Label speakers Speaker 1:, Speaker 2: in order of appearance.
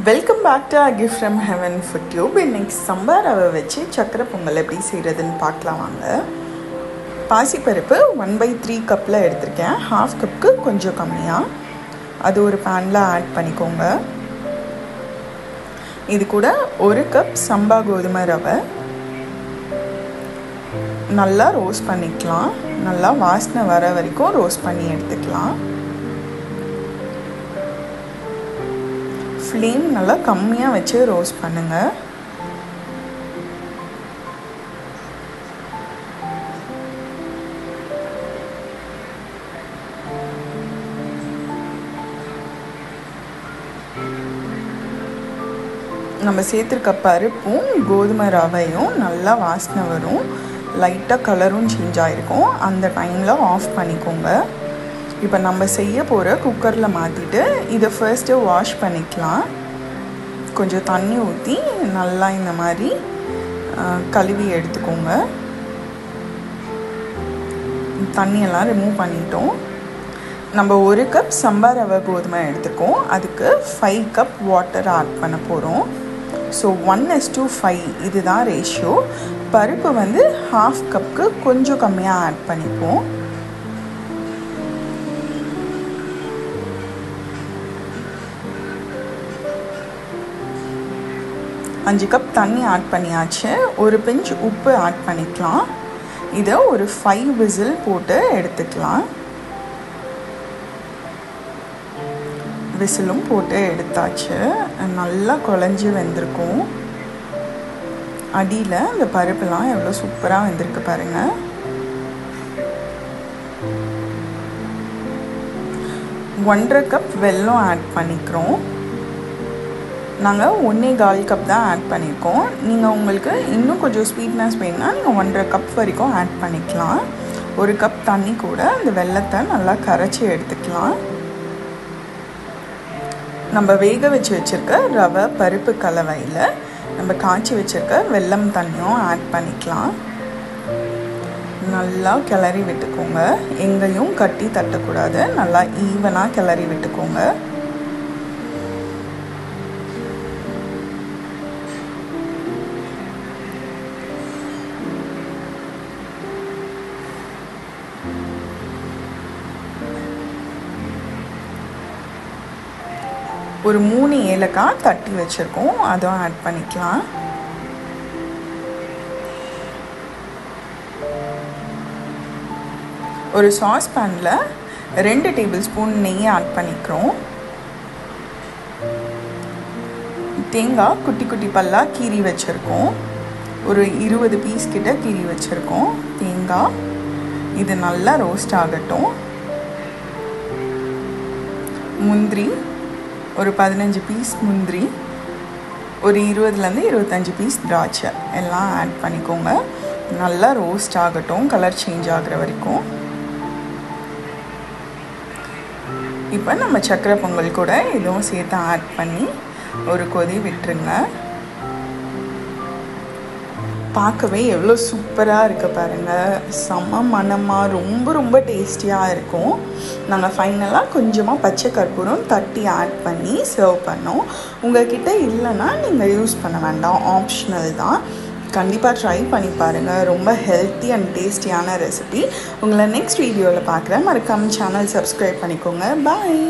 Speaker 1: Welcome back to A Gift from Heaven for Tube. இன்னைக்கு சம்பார் ரவை வச்சு சக்கரை பொங்கல் எப்படி செய்கிறதுன்னு பார்க்கலாம் வாங்க. பாசிப்பருப்பு 1/3 கப்பில் எடுத்திருக்கேன். 1/2 கப்புக்கு கொஞ்சம் கம்மியாக அது ஒரு பேனில் ஆட் பண்ணிக்கோங்க. இது கூட 1 கப் சம்பா கோதுமை ரவை நல்லா ரோஸ்ட் பண்ணிக்கலாம். நல்லா வாசனை வர வரைக்கும் ரோஸ்ட் பண்ணி எடுத்துக்கலாம். ஃப்ளேம் நல்லா கம்மியாக வச்சு ரோஸ்ட் பண்ணுங்கள். நம்ம சேர்த்துருக்க பருப்பும் கோதுமை ரவையும் நல்லா வாசனை வரும். லைட்டாக கலரும் சேஞ்ச் ஆகிருக்கும். அந்த டைமில் ஆஃப் பண்ணிக்கோங்க. இப்போ நம்ம செய்ய போகிற குக்கரில் மாற்றிட்டு இதை ஃபர்ஸ்ட்டு வாஷ் பண்ணிக்கலாம். கொஞ்சம் தண்ணி ஊற்றி நல்லா இந்த மாதிரி கழுவி எடுத்துக்கோங்க. தண்ணியெல்லாம் ரிமூவ் பண்ணிட்டோம். நம்ம 1 கப் சம்பா ரவை கோதுமை எடுத்துக்கோம். அதுக்கு 5 கப் வாட்டர் ஆட் பண்ண போகிறோம். ஸோ 1:5 இதுதான் ரேஷியோ. பருப்பு 1/2 கப்புக்கு கொஞ்சம் கம்மியாக ஆட் பண்ணிப்போம். 5 கப் தண்ணி ஆட் பண்ணியாச்சு. ஒரு பிஞ்ச் உப்பு ஆட் பண்ணிக்கலாம். இதை ஒரு 5 விசில் போட்டு எடுத்துக்கலாம். விசிலும் போட்டு எடுத்தாச்சு. நல்லா குழஞ்சி வெந்திருக்கும். அடியில் இந்த பருப்புலாம் எவ்வளோ சூப்பராக வெந்திருக்கு பாருங்கள். ஒன்றரை கப் வெல்லம் ஆட் பண்ணிக்கிறோம். நாங்கள் 1.25 கப் தான் ஆட் பண்ணியிருக்கோம். நீங்கள் உங்களுக்கு இன்னும் கொஞ்சம் ஸ்வீட்னஸ் வேணுன்னா நீங்கள் 1.5 கப் வரைக்கும் ஆட் பண்ணிக்கலாம். 1 கப் தண்ணி கூட அந்த வெல்லத்தை நல்லா கரைச்சி எடுத்துக்கலாம். நம்ம வேக வச்சு வச்சுருக்க ரவை பருப்பு கலவையில் நம்ம காய்ச்சி வச்சுருக்க வெல்லம் தண்ணியும் ஆட் பண்ணிக்கலாம். நல்லா கிளறி விட்டுக்கோங்க. எங்கேயும் கட்டி தட்டக்கூடாது. நல்லா ஈவனாக கிளறி விட்டுக்கோங்க. ஒரு 3 ஏலக்காய் தட்டி வச்சுருக்கோம். அதுவும் ஆட் பண்ணிக்கலாம். ஒரு சாஸ் பேனில் 2 டேபிள் ஸ்பூன் நெய் ஆட் பண்ணிக்கிறோம். தேங்காய் குட்டி குட்டி பல்லாக கீறி வச்சுருக்கோம். ஒரு 20 பீஸ் கிட்ட கீறி வச்சுருக்கோம் தேங்காய். இது நல்லா ரோஸ்ட் ஆகட்டும். முந்திரி ஒரு 15 பீஸ் முந்திரி, ஒரு 20 to 25 பீஸ் திராட்சை எல்லாம் ஆட் பண்ணிக்கோங்க. நல்லா ரோஸ்ட் ஆகட்டும், கலர் சேஞ்ச் ஆகிற வரைக்கும். இப்போ நம்ம சக்கரை பொங்கல் கூட இதுவும் சேர்த்து ஆட் பண்ணி ஒரு கொதி விட்டுருங்க. பார்க்கவே எவ்வளோ சூப்பராக இருக்குது பாருங்கள். செம்ம மணமாக ரொம்ப ரொம்ப டேஸ்டியாக இருக்கும். நாங்கள் ஃபைனலாக கொஞ்சமாக பச்சை கற்பூரம் தட்டி ஆட் பண்ணி சர்வ் பண்ணோம். உங்கள்கிட்ட இல்லைன்னா நீங்கள் யூஸ் பண்ண வேண்டாம், ஆப்ஷனல் தான். கண்டிப்பாக ட்ரை பண்ணி பாருங்கள். ரொம்ப ஹெல்த்தி அண்ட் டேஸ்டியான ரெசிபி. உங்களை நெக்ஸ்ட் வீடியோவில் பார்க்குறேன். மறக்காமல் சேனல் சப்ஸ்கிரைப் பண்ணிக்கோங்க. பாய்.